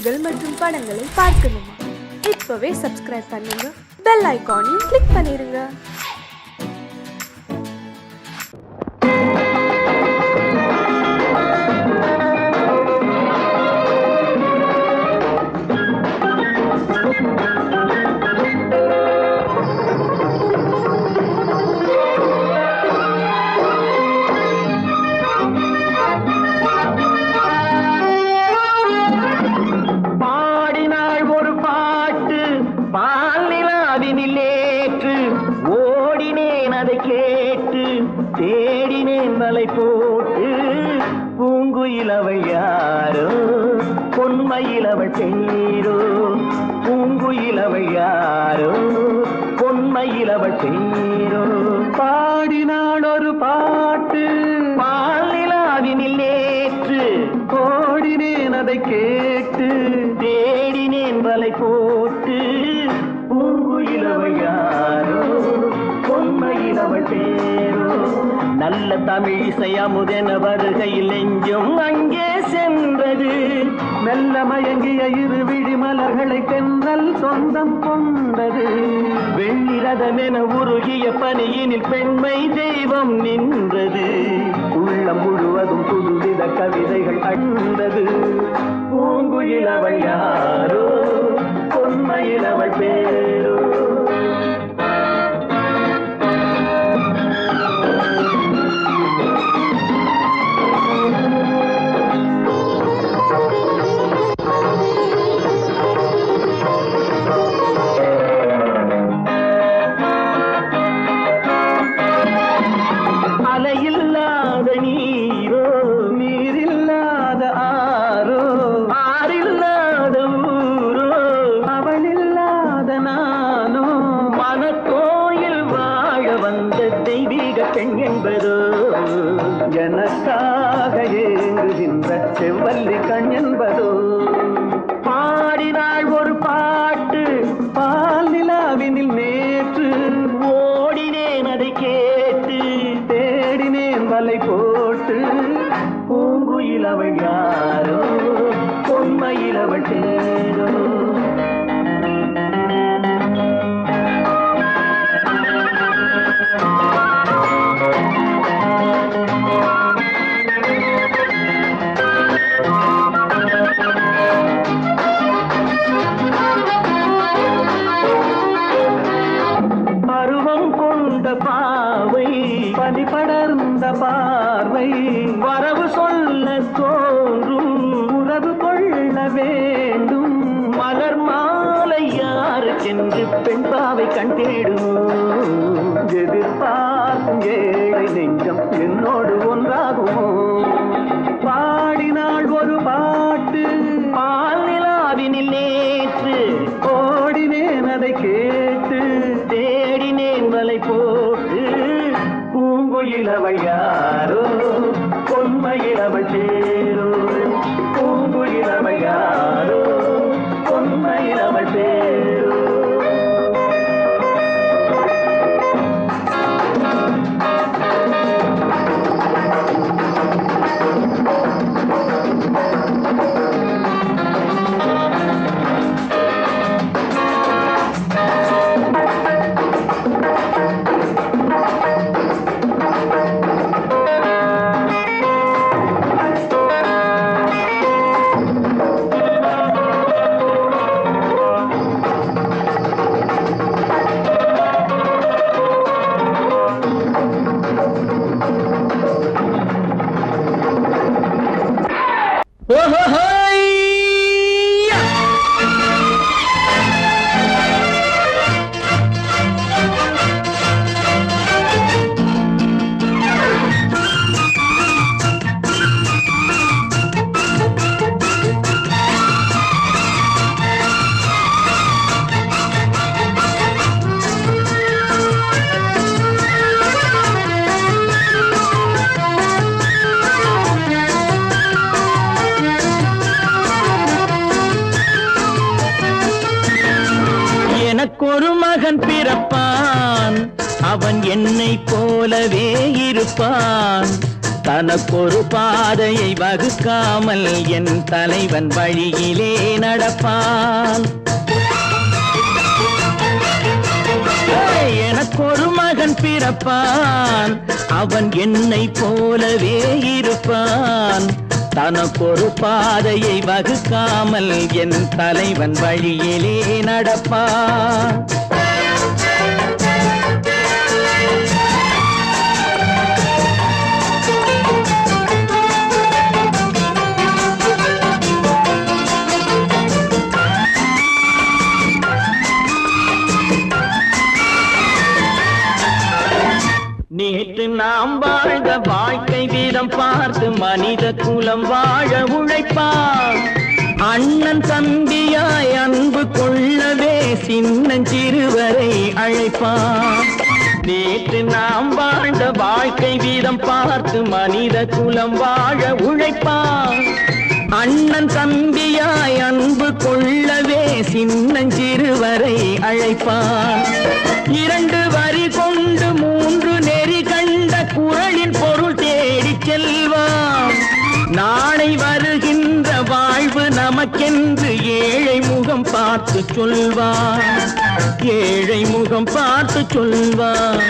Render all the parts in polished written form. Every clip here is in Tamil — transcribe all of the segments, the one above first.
நிகழ்ச்சிகள் மற்றும் படங்களை பார்க்கணுமா? இப்பவே சப்ஸ்கிரைப் பண்ணுங்க, பெல் ஐகானையும் கிளிக் பண்ணிருங்க. தேடினேன் மலை போட்டு பூங்குயிலவை யாரோ பொன்மையிலவள் தேரோ பூங்குயிலவை யாரோ பொன்மையிலவள் தேரோ பாடினாள் ஒரு பாட்டு பாலிலாவினில் நேற்று ஓடினேன் அதை கேட்டு தேடினேன் மலை போட்டு பூங்குயிலவை யாரோ பொன்மையிலவள் தேரோ நல்ல தமிழிசை அமுதென வருகையில் நெஞ்சும் அங்கே சென்றது. மெல்ல மயங்கிய இரு விழி மலர்களை தென்றல் சொந்தம் கொண்டது. வெண்ணிரதமென உருகிய பனியினில் பெண்மை தெய்வம் நின்றது. உள்ளம் முழுவதும் புதுவித கவிதைகள் அண்டது. பூங்குயிலவள் யாரோ பொன்மையிலவள் பேரோ. அலையில்லாத நீரோ நீரில்லாத ஆரோ ஆறில்லாத ஊரோ அவளில்லாத நானோ மனக்கோயில் வாழ வந்த தெய்வீக பெண் என்பதோ எனக்காக ஏங்குகின்ற செவ்வல்லி கண் என்பதோ. பாடினாள் ஒரு பாட்டு பால் நிலாவினில் நேற்று ஓடினேன் அதை கேட்டு தேடினேன் வலை போட்டு பூங்குயிலவள் யாரோ பொன்மையிலவள் தேரோ. பருவம் கொண்ட பாவை பனி படர்ந்த பார்வை வரவு சொல்ல தோன்றும் உறவு கொள்ள வேண்டும். மலர் மாலை யாருக்கென்று பெண் பாவை கண் தேடும். எதிர்பார்க்கும் ஏழை நெஞ்சம் என்னோடு ஒன்றாகுமோ. பாடினாள் ஒரு பாட்டு பால் நிலாவினில் நேற்று ஓடினேன் அதை கேட்டு தேடினேன் வலை போட்டு பூங்குயிலவள் யாரோ பொன்மையிலவள் தேரோ பூங்குயிலவள் யாரோ பொன்மையிலவள் தேரோ. எனக்கொரு மகன் பிறப்பான், அவன் என்னை போலவே இருப்பான். தனக்கொரு பாதையை வகுக்காமல் என் தலைவன் வழியிலே நடப்பான். எனக்கொரு மகன் பிறப்பான், அவன் என்னை போலவே இருப்பான். தனக்கொரு பாதையை வகுக்காமல் என் தலைவன் வழியிலே நடப்பான். நேற்று நாம் வாழ்ந்த வாழ்க்கை வீதம் பார்த்து மனித குலம் வாழ உழைப்பான். அண்ணன் தம்பியாய் அன்பு கொள்ளவே சின்னஞ்சிறுவரை அழைப்பான். நேற்று நாம் வாழ்ந்த வாழ்க்கை வீதம் பார்த்து மனித குலம் வாழ உழைப்பான். அண்ணன் தம்பியாய் அன்பு கொள்ளவே சின்னஞ்சிறுவரை அழைப்பான். 2 வரி கொண்டு 3 நெறி கண்ட குறளின் பொருள் தேடிச் செல்வான். நாளை வருகின்ற வாழ்வு நமக்கென்று ஏழை முகம் பார்த்து சொல்வான். ஏழை முகம் பார்த்து சொல்வான்.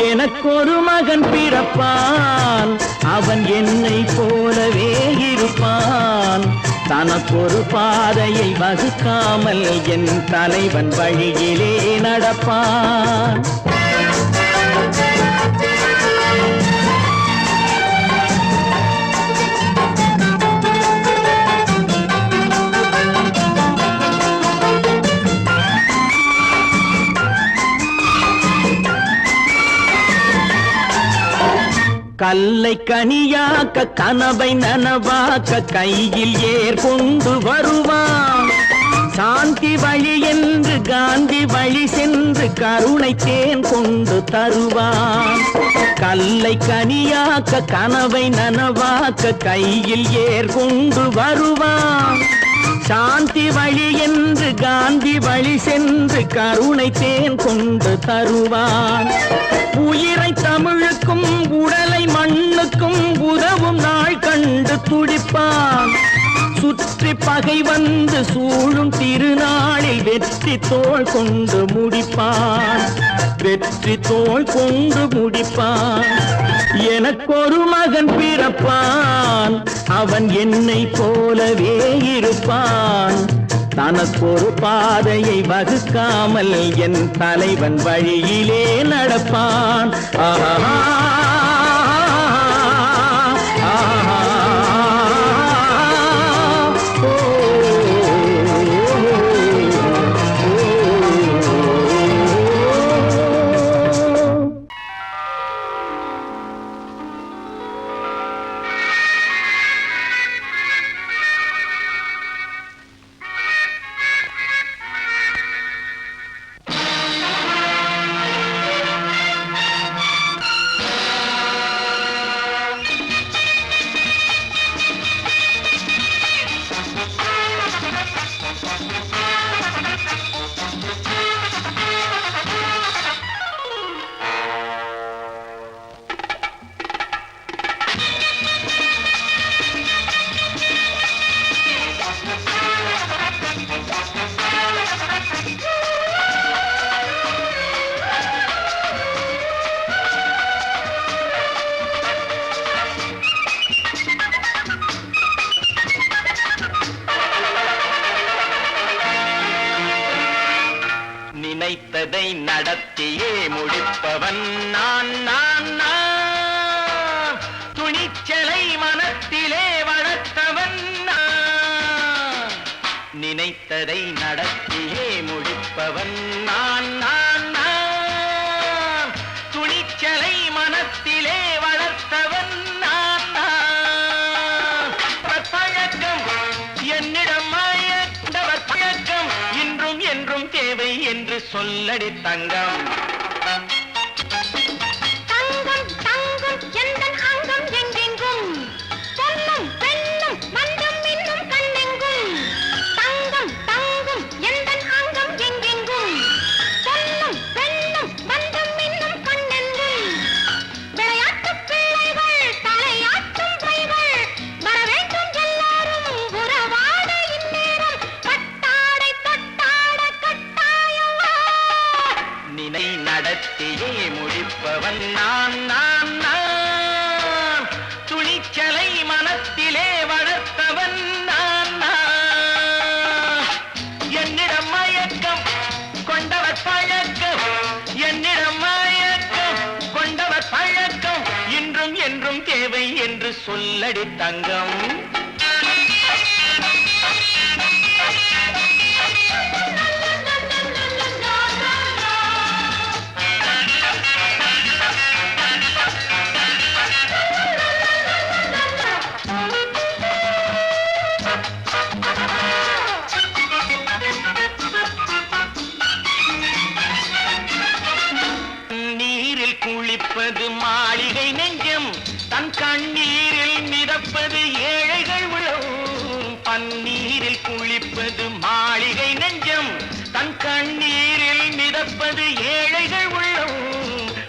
எனக்கொரு மகன் பிறப்பான், அவன் என்னை போலவே இருப்பான். தனக்கொரு பாதையை வகுக்காமல் என் தலைவன் வழியிலே நடப்பான். கல்லை கனியாக்க கனவை நனவாக்க கையில் ஏற்கொண்டு வருவான். சாந்தி வழி என்று காந்தி வழி சென்று கருணை தேன் கொண்டு தருவான். கல்லை கனியாக்க கனவை நனவாக்க கையில் ஏற்கொண்டு வருவான். சாந்தி வழி என்று காந்தி வழி சென்று கருணை தேன் கொண்டு தருவான். உயிரை தமிழுக்கும் உடலை மண்ணுக்கும் உதவும் நாள் கண்டு துடிப்பான். சுற்றி பகை வந்து சூழும் திருநாளில் வெற்றி தோள் கொண்டு முடிப்பான். வெற்றி தோள் கொண்டு முடிப்பான். எனக்கொரு மகன் பிறப்பான், அவன் என்னை போலவே இருப்பான். தனக்கொரு பாதையை வகுக்காமல் என் தலைவன் வழியிலே நடப்பான். ஆஹா நினைத்ததை நடத்தியே முடிப்பவன் நான் நான் நான். துணிச்சலை மனத்திலே வளர்த்தவன் நான். நினைத்ததை நடத்தியே முடிப்பவன் நான் நான் நான். துணிச்சலை மனத்திலே வளர்த்தவன் நான் நான். பழக்கம் என்னிடம் மாயவர் பழக்கம் இன்றும் என்றும் தேவை என்று சொல்லடி தங்கம். தங்கம் தங்கம் எந்தன் அங்கம் எங்கெங்கும் பொன்னும் பெண்ணும் மன்றம் இன்னும் கண்ணெங்கும். தங்கம் தங்கம் எந்தன் அங்கம் எங்கெங்கும் பொன்னும் பெண்ணும் மன்றம் இன்னும் கண்ணெங்கும். விளையாட்டு பிள்ளைகள் தலை தேவை என்று சொல்லடி தங்கம். குளிப்பது மாளிகை நெஞ்சம், தன் கண்ணீரில் மிதப்பது ஏழைகள் உளம். பன்னீரில் குளிப்பது மாளிகை நெஞ்சம், தன் கண்ணீரில் மிதப்பது ஏழைகள் உள்ளம்.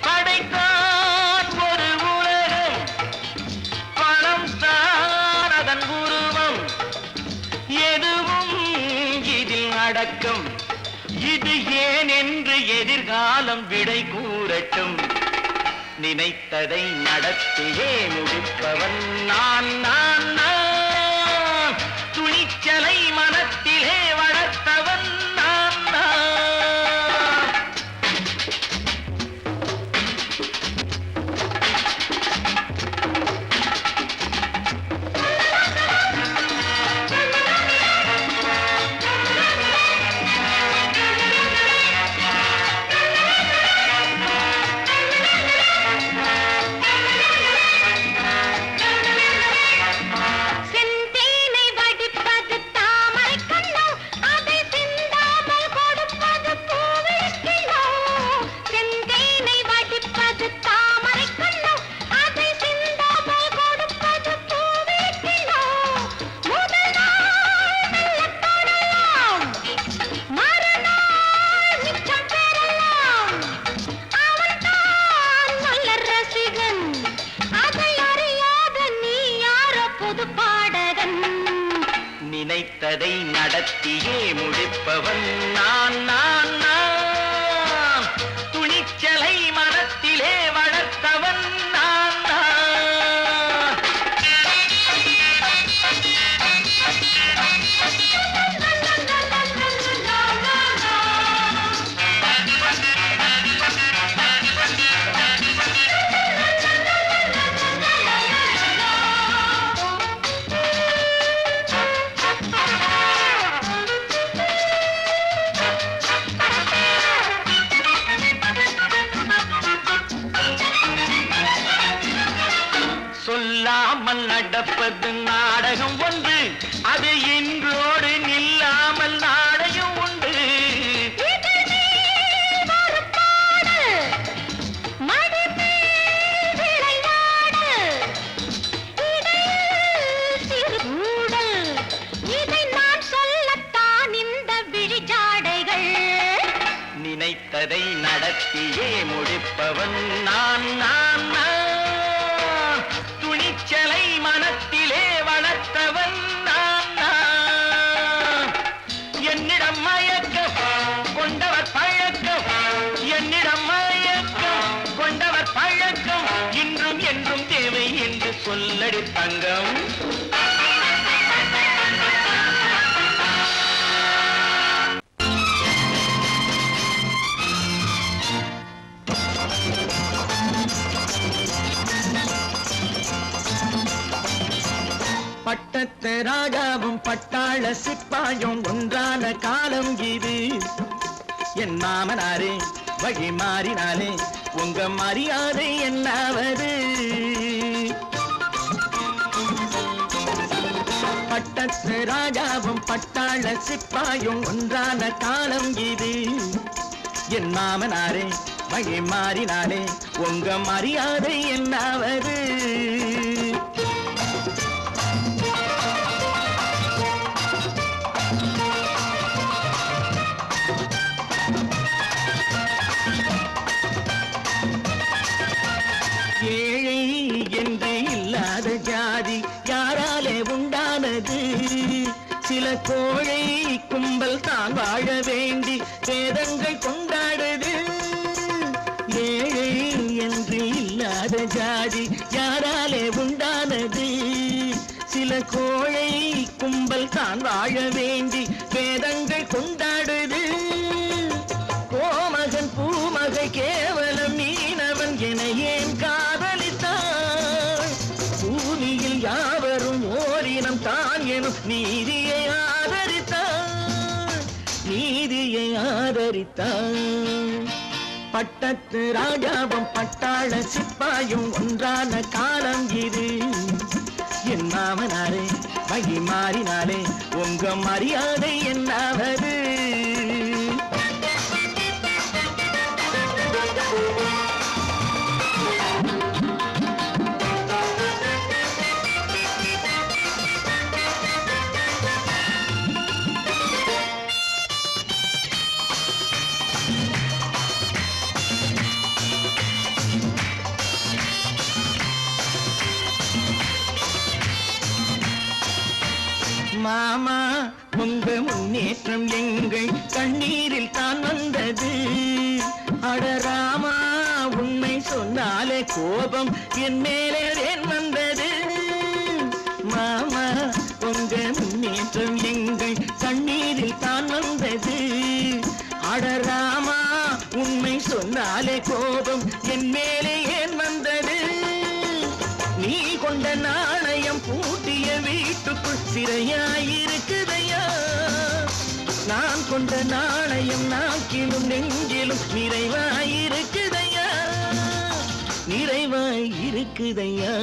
படைத்தான் ஒரு உலகம், பணம் தான் அதன் உருவம். எதுவும் இதில் அடக்கம், இது ஏன் என்று எதிர்காலம் விடை கூறட்டும். நினைத்ததை நடத்தியே முடிப்பவன் நான் நான் நான். துணிச்சலை மனத்திலே வளர்த்தவன் நான் நான். நினைத்ததை நடத்தியே முடிப்பவன் நான் நான் நான். துணிச்சலை மனத்திலே வளர்த்தவன் நான் நான். சொல்லாமல் நடப்பது நாடகம் ஒன்று, அது இன்றோடு நில்லாமல் நாடையும் உண்டு. இதை நான் சொல்லத்தான் இந்த விழிஜாடைகள். நினைத்ததை நடத்தியே முடிப்பவன் நான் நான் நான். துணிச்சலை மனத்திலே வளர்த்தவன் நான் நான். என்னிடம் மயக்கம் கொண்டவர் பழக்கம், என்னிடம் மயக்கம் கொண்டவர் பழக்கம். இன்றும் என்றும் தேவை என்று சொல்லடி தங்கம். பட்டத்து ராஜாவும் பட்டாள சிப்பாயும் ஒன்றான காலம் இது. என் மாமனாரே வழி மாறினாலே உங்க மரியாதை என்னாவது? பட்டத்து ராஜாவும் பட்டாள சிப்பாயும் ஒன்றான காலம் இது. என் மாமனாரே வழி மாறினாலே உங்க மரியாதை என்னாவது? ஏழை என்று இல்லாத ஜாதி யாராலே உண்டானது? சில கோழை கும்பல் தான் வாழ வேண்டி வேதங்கள் கொண்டாடுது. ஏழை என்று இல்லாத ஜாதி யாராலே உண்டானது? சில கோழை கும்பல் தான் வாழ வேண்டி வேதங்கள் கொண்டாடுது. கோமகன் பூமகை கேவலம் மீனவன் என ஏன் காதலித்தான்? அலங்கரித்தான். பட்டத்து ராஜாவும் பட்டாள சிப்பாயும் ஒன்றான காலம் இது. என் மாமனாரே வகி மாறினாலே உங்க மரியாதை என்னாவது? மாமா உங்க முன்னேற்றம் எங்கள் கண்ணீரில் தான் வந்தது. அடராமா உண்மை சொன்னாலே கோபம் என் மேலே ஏன் வந்தது? மாமா உங்க முன்னேற்றம் எங்கள் கண்ணீரில் தான் வந்தது. அடராமா உண்மை சொன்னாலே கோபம் என் மேலே ஏன் வந்தது? நீ கொண்ட நாணயம் பூட்டிய வீட்டுக்குள் சிறையாயிருக்குதையா? நான் கொண்ட நாணயம் நாக்கிலும் நெஞ்சிலும் நிறைவாயிருக்குதையா? நிறைவாயிருக்குதையா?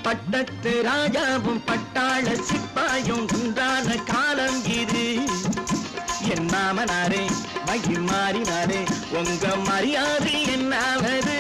பட்டத்து ராஜாவும் பட்டாள சிப்பாயும் உண்டான காலம் இது. என் மாமனாரே வகி மாறினாரே உங்க மரியாதை என்னாவது?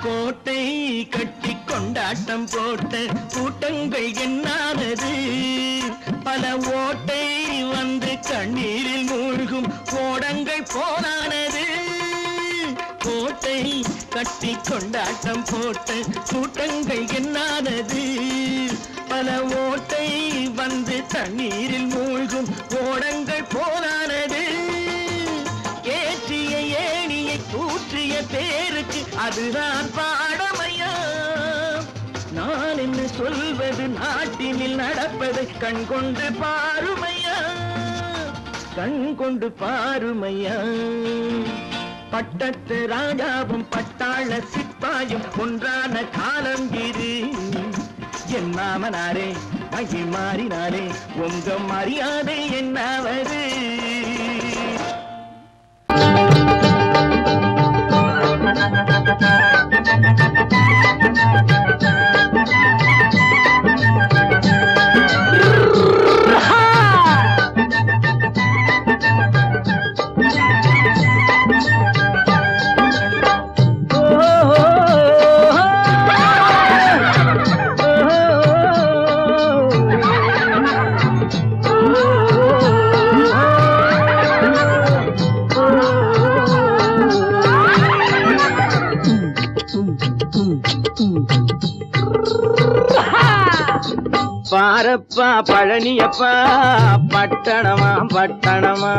கோட்டை கட்டி கொண்டாட்டம் போட்ட கூட்டங்கள் என்னானது? பல ஓட்டை வந்து கண்ணீரில் மூழ்கும் கோடங்கள் போனானது. கோட்டை கட்டி கொண்டாட்டம் போட்ட கூட்டங்கள் என்னானது? பல ஓட்டை வந்து தண்ணீரில் மூழ்கும் கோடங்கள் போனானது. ஏற்றிய ஏணியை தூற்றிய பேருக்கு அதுதான் பாடமையா? நான் என்ன சொல்வது? நாட்டினில் நடப்பதை கண் கொண்டு பாருமையா? கண் கொண்டு பாருமையா? பட்டத்து ராஜாவும் பட்டாள சிப்பாயும் ஒன்றான காலம் இது. என் மாமனாரே வகி மாறினாரே உங்க மரியாதை என்னாவது? பாரப்பா பழனியப்பா பட்டணமா பட்டணமா,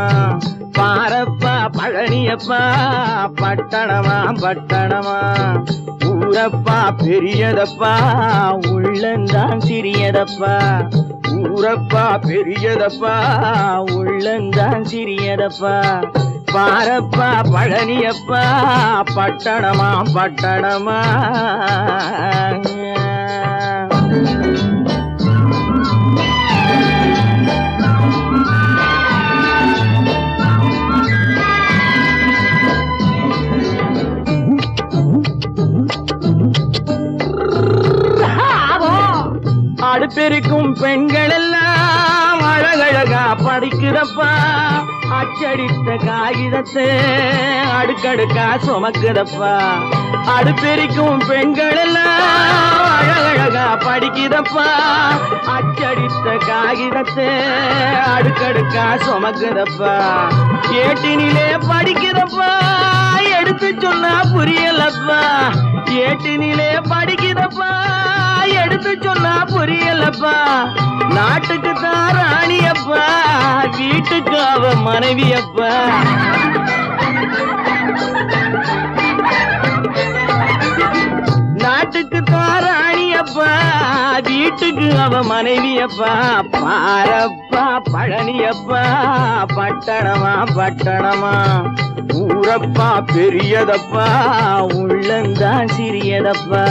பாரப்பா பழனியப்பா பட்டணமா பட்டணமா, ஊரப்பா பெரியதப்பா உள்ளந்தான் சிறியதப்பா, ஊரப்பா பெரியதப்பா உள்ளந்தான் சிறியதப்பா, பாரப்பா பழனியப்பா பட்டணமா பட்டணமா. அடுப்பெருக்கும் பெண்கள் எல்லாம் அழகழகா படிக்குதப்பா, அச்சடித்த காகிதத்தை அடுக்கடுக்கா சுமக்குதப்பா, அடுப்பெருக்கும் பெண்கள் எல்லாம் அழகழகா படிக்குதப்பா, அச்சடித்த காகிதத்தை அடுக்கடுக்கா சுமக்குதப்பா, ஏட்டினிலே படிக்குதப்பா எடுத்து சொன்னா புரியலப்பா, ஏட்டினிலே படிக்குதப்பா எடுத்து சொன்னா புரியலப்பா, நாட்டுக்கு தான் ராணியப்பா வீட்டுக்கு அவ மனைவியப்பா. அவ மனைவியப்பா பாரப்பா பழனியப்பா பட்டணமா பட்டணமா ஊரப்பா பெரியதப்பா உள்ளந்தான் சிறியதப்பா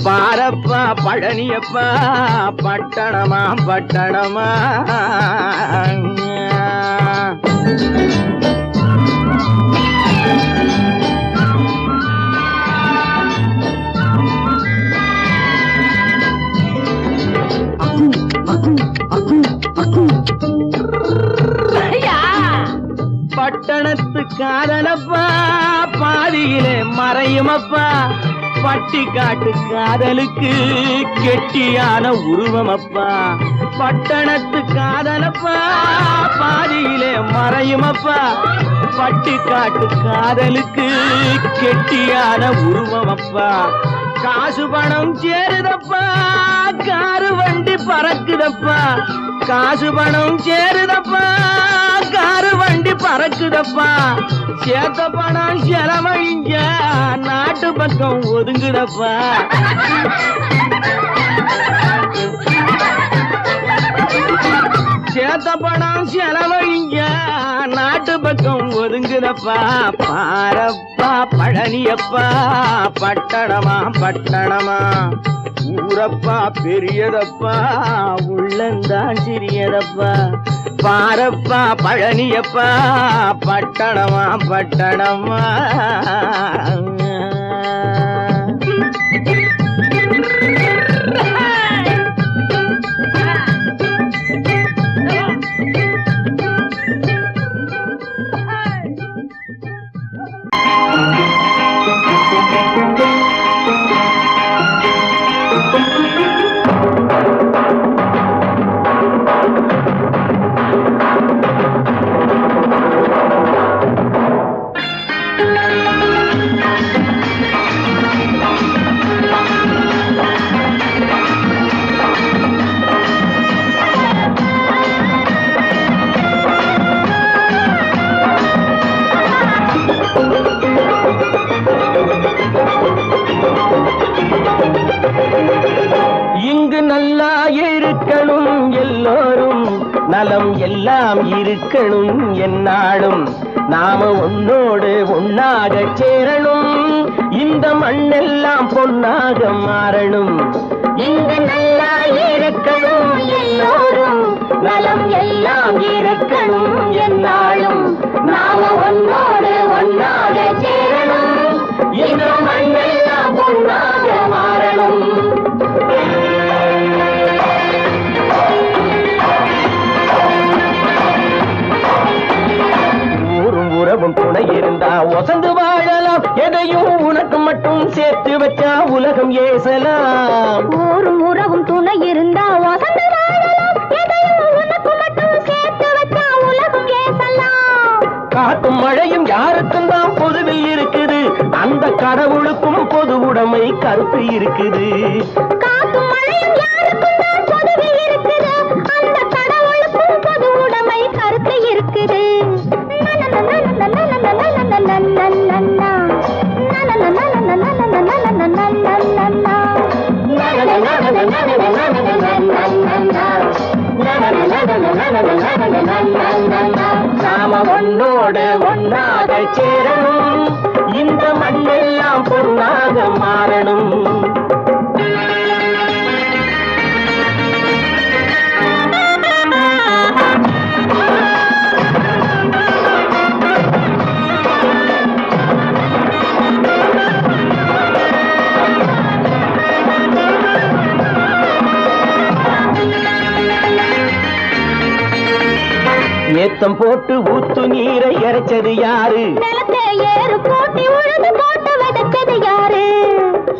பாரப்பா பழனியப்பா பட்டணமா பட்டணமா பட்டணத்து காதலப்பா பாதியிலே மறையுமப்பா பட்டி காட்டு காதலுக்கு கெட்டியான உருவமப்பா பட்டணத்து காதலப்பா பாதியிலே மறையுமப்பா பட்டி காட்டு காதலுக்கு கெட்டியான உருவமப்பா காசு பணம் சேருதப்பா காரு வண்டி பறக்குதப்பா காசு பணம் சேருதப்பா காரு வண்டி பறக்குதப்பா சேத்த பணம் செலவழிங்க நாட்டு பக்கம் ஒதுங்குதப்பா சேத்த பணம் செலவழிங்க நாட்டு பக்கம் ஒதுங்குதப்பா பாரப்பா பழனியப்பா பட்டணமா பட்டணமா ஊரப்பா பெரியதப்பா உள்ளந்தான் சிறியதப்பா பாரப்பா பழனியப்பா பட்டணமா பட்டணமா நல்லா இருக்கணும் எல்லோரும் நலம் எல்லாம் இருக்கணும் என்னாலும் நாம ஒன்னோடு ஒன்னாக சேரணும் இந்த மண்ணெல்லாம் பொன்னாக மாறணும் இங்கு நல்லா இருக்கணும் எல்லோரும் நலம் எல்லாம் இருக்கணும் என்னாலும் நாம ஒன்னோடு ஒன்னாக சேரணும் இந்த மண்ணெல்லாம் பொன்னாக மாறணும் உறவும் துணை இருந்தா ஒசந்து வாழலாம் எதையும் உனக்கு மட்டும் சேர்த்து வச்சா உலகம் ஏசலாம் ஊரும் உறவும் துணை இருந்தா ஒசந்து வாழலாம் எதையும் உனக்கு மட்டும் சேர்த்து வச்சா உலகம் ஏசலாம் காத்தும் மழையும் யாருக்கும் தான் பொதுவில் இருக்குது அந்த கடவுளுக்கும் பொது உடைமை கருத்து இருக்குது காத்தும் மழையும் யாருக்கும் தான் பொதுவில் இருக்குது அந்த கடவுளுக்கும் பொது உடைமை கருத்து இருக்குது நாம ஒன்னோடு ஒன்னாக சேரணும் இந்த மண்ணெல்லாம் பொன்னாக மாறணும் ஏத்தம் போட்டு ஊத்து நீரை இறைச்சது யாரு நிலத்தை ஏறு போட்டி உழுது போட்டு விதைச்சது யாரு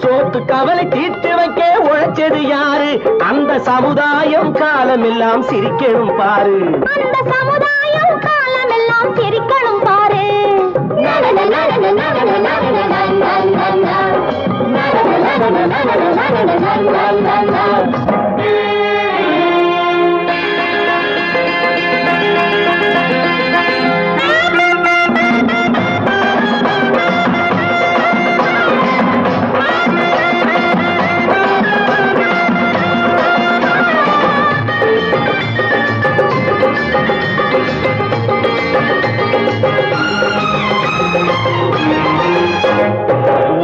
சோத்து கவலை தீர்த்து வைக்க உழைச்சது யாரு அந்த சமுதாயம் காலமெல்லாம் சிரிக்கணும் பாரு அந்த சமுதாயம் காலமெல்லாம் சிரிக்கணும் பாரு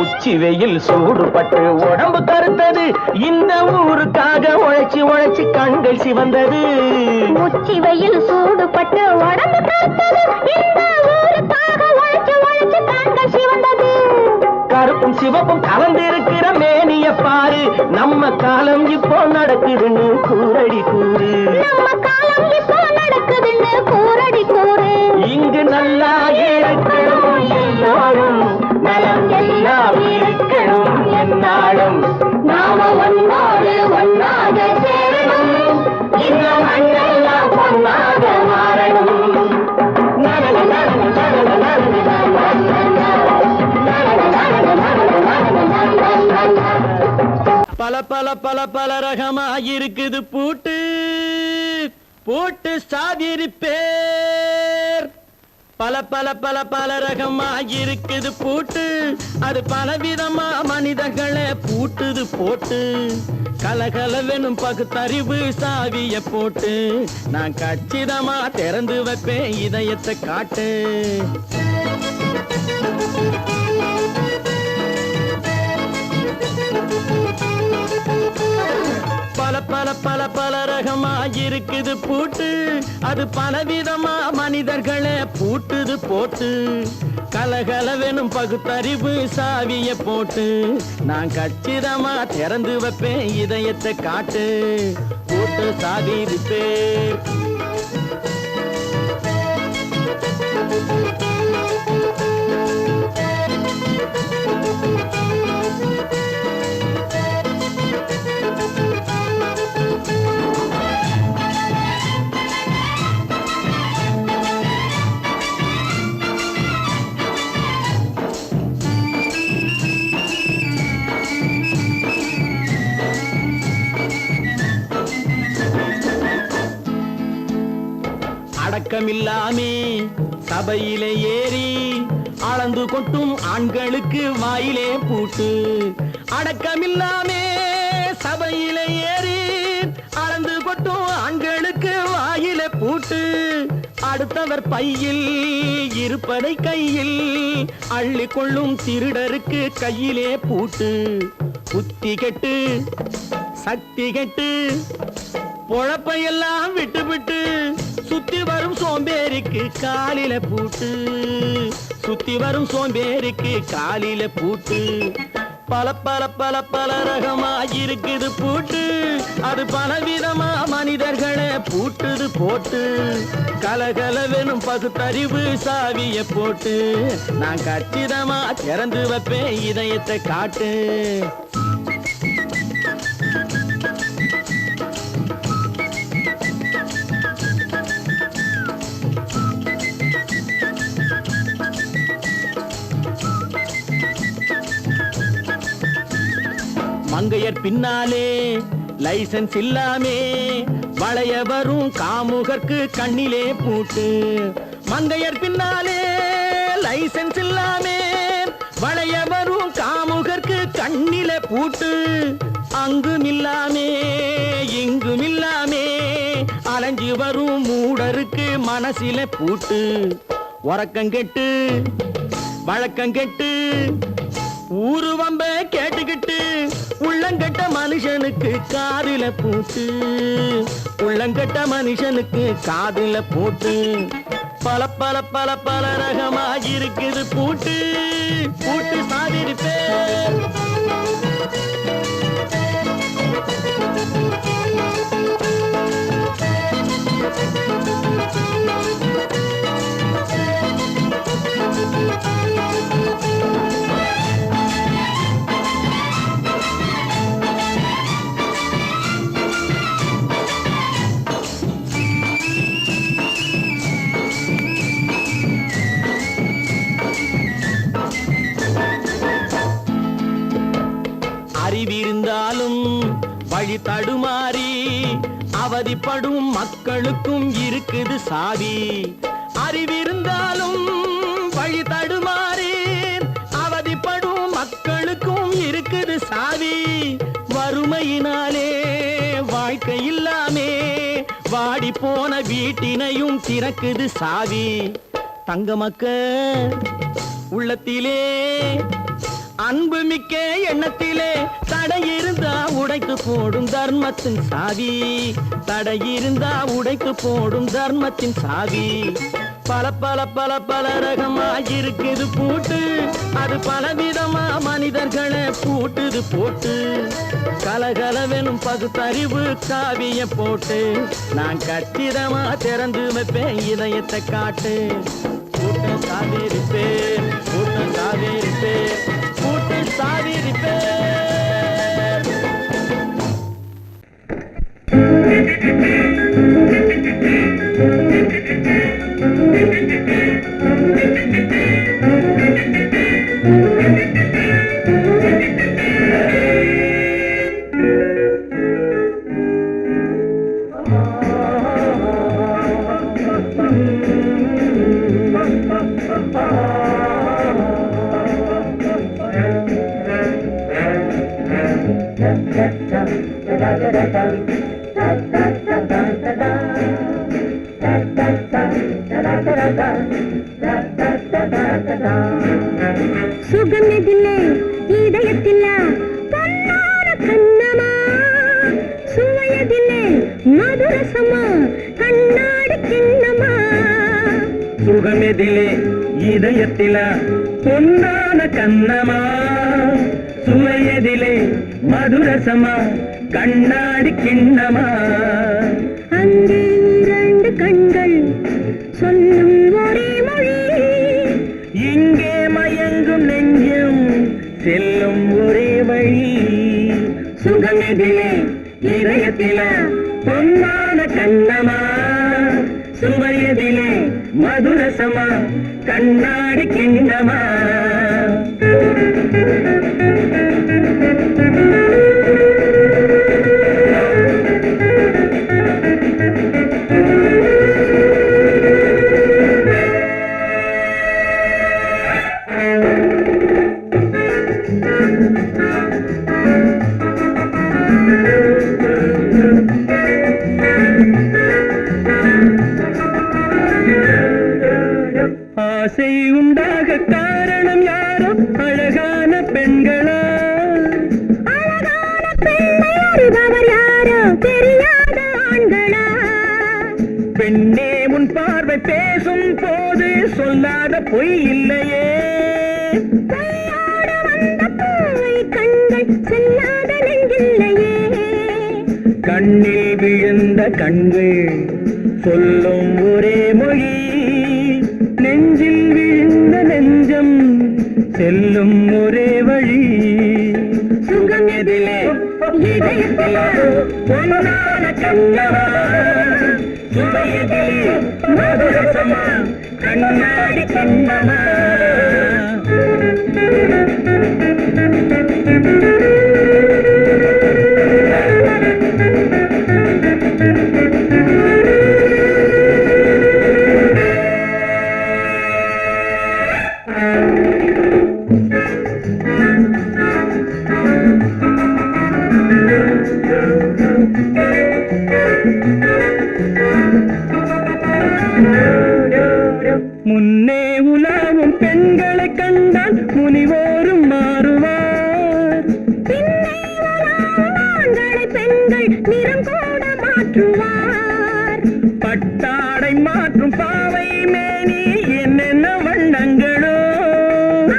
உச்சி வெயில் சூடுபட்டு உடம்பு கருத்தது இந்த ஊருக்காக உழைச்சு உழைச்சு கண்கள் சிவந்தது உச்சி வெயில் சூடுபட்டு உடம்பு கருத்தது இந்த ஊருக்காக உழைச்சு உழைச்சு கண்கள் சிவந்தது கருப்பும் சிவப்பும் கலந்திருக்கிற மேனிய பாரு நம்ம காலம் இப்போ நடக்குதுன்னு கூரடி கூறு நம்ம காலம் இப்போ நடக்குதுன்னு கூரடி கூறு இங்கு நல்லா இருக்கணும் எல்லாரும் நலம் எல்லாம் இருக்கணும் என்னாலும் நாம ஒன்னோடு ஒன்னாக சேரணும் இந்த மண்ணெல்லாம் பொன்னாக மாறணும் பல பல பல பல ரகமா இருக்குது பூட்டு பூட்டு சாதிரி பேர் பல பல பல பல ரகமா இருக்குது பூட்டு அது பலவிதமா மனிதர்களை பூட்டுது போட்டு கலகலவெனும் பகுத்தறிவு சாவிய போட்டு நான் கச்சிதமா திறந்து வைப்பேன் இதயத்தை காட்டு பல பல பல பல ரகமா இருக்குது பூட்டு அது பலவிதமா மனிதர்களை பூட்டுது போட்டு கலகலவெனும் பகுத்தறிவு சாவிய போட்டு நான் கச்சிதமா திறந்து வைப்பேன் இதயத்தை காட்டு பூட்டு சாவி பேர் அடக்கமில்லாமே சபையிலே ஏறி அளந்து கொட்டும் ஆண்களுக்கு வாயிலே பூட்டு அடக்கமில்லாமே சபையிலே ஏறி அளந்து கொட்டும் ஆண்களுக்கு வாயிலே பூட்டு அடுத்தவர் பையில் இருப்பதை கையில் அள்ளி கொள்ளும் திருடருக்கு கையிலே பூட்டு புத்தி கெட்டு சக்தி கெட்டு பொழப்பையெல்லாம் விட்டு விட்டு சுத்தி வரும் சோம்பேறிக்கு காலில பூட்டு சுத்தி வரும் சோம்பேறிக்கு காலில பூட்டு பல பல பல பல ரகமா இருக்குது பூட்டு அது பலவிதமா மனிதர்களை பூட்டுது போட்டு கலகலவெனும் பகுத்தறிவு சாவிய போட்டு நான் கச்சிதமா திறந்து வைப்பேன் இதயத்தை காட்டு மங்கையர் பின்னாலே லைசன்ஸ் இல்லாமே வளைய வரும் காமுகர்க்கு கண்ணிலே பூட்டு மங்கையர் பின்னாலே லைசன்ஸ் இல்லாமே வளைய வரும் காமுகர்க்கு கண்ணிலே பூட்டு அங்கும் இல்லாமே இங்கும் இல்லாமே அலைஞ்சு வரும் மூடருக்கு மனசிலே பூட்டு உறக்கங்கெட்டு வழக்கங்கெட்டு ஊரு வம்ப கேட்டுக்கிட்டு உள்ளங்கட்ட மனுஷனுக்கு காதில பூட்டு உள்ளங்கட்ட மனுஷனுக்கு காதில பூட்டு பல பல பல பல ரகமா இருக்குது பூட்டு பூட்டு சாதிரி பேர் அறிவிருந்தாலும் வழி தடுமாறி அவதிப்படும் மக்களுக்கும் இருக்குது சாவி அறிவிருந்தாலும் வழி தடுமாறி அவதிப்படும் மக்களுக்கும் இருக்குது சாவி வறுமையினாலே வாழ்க்கை இல்லாமே வாடி போன வீட்டினையும் திறக்குது சாவி தங்க மக்க உள்ளத்திலே அன்பு மிக்க எண்ணத்திலே தடை இருந்தா உடைத்து போடும் தர்மத்தின் சாவி. தடை இருந்தா உடைத்து போடும் தர்மத்தின் சாவி. பல பல பல பல ரகமா இருக்குது பூட்டு. அது பலவிதமா மனிதர்களை பூட்டுது போட்டு. கலகலவெனும் பகுத்தறிவு காவிய போட்டு நான் கச்சிதமா திறந்து வைப்பேன் இதயத்தை காட்டு. கூட்டம் சாவேரி பேர், கூட்டம் சாவேரி பேர், கூட்டம் சாவேரி பேர். சுகமெதிலே இதயத்தில பொன்னான கண்ணமா, சுவையதிலே மதுரசமா கண்ணாடி கிண்ணமா. சுகமெதிலே இதயத்தில பொன்னான கண்ணமா, சுவையதிலே மதுரசமா கண்ணாடி கிண்ணமா. அங்கே இரண்டு கண்கள் சொல்லும் ஒரே மொழி, இங்கே மயங்கும் நெஞ்சம் செல்லும் ஒரே வழி. சுகமெதிலே இதயத்தில பொன்னான கண்ணமா, சுவையதிலே மதுரசமா கண்ணாடி கிண்ணமா. ஆசை உண்டாக காரணம் யாரோ அழகான பெண்களா. அழகான பெண்ணை அறிபவர் யாரோ தெரியாத ஆண்களா. பெண்ணே உன் பார்வை பேசும் போது சொல்லாத பொய் இல்லையே. பொய்யோடு வந்த பூவை கண்கள் செல்லாத நெஞ்சில்லையே. கண்ணில் விழுந்த கண்கள் சொல்லும் ஒரே மொழி, நெஞ்சில் விழுந்த நெஞ்சம் செல்லும் ஒரே வழி. சுகம் எதிலே இதயத்தில பொன்னான கண்ணமா, சுவையதிலே மதுரசமா கண்ணாடி கிண்ணமா. முன்னே உலாவும் பெண்களை கண்டால் முனிவோரும் மாறுவார். பின்னே உலாவும் ஆண்களை பெண்கள் நிறம் கூட மாற்றுவார். பட்டாடை மாற்றும் பாவை மேனி என்னென்ன வண்ணங்களோ.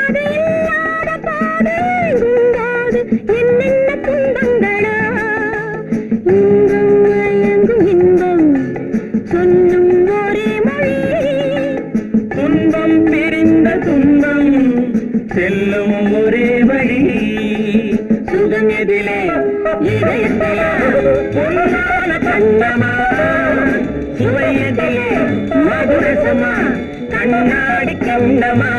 அது இல்லாத போது குங்காது என்னென்ன துன்பங்களோ. இன்பம் மயங்கும் இன்பம் சொல்லும் ஒரே மொழி, துன்பம் பிரிந்த துன்பம் செல்லும் ஒரே வழி. சுகம் எதிலே இதயத்தில பொன்னான கண்ணமா, சுவையதிலே மதுரசமா கண்ணாடி கண்ணமா.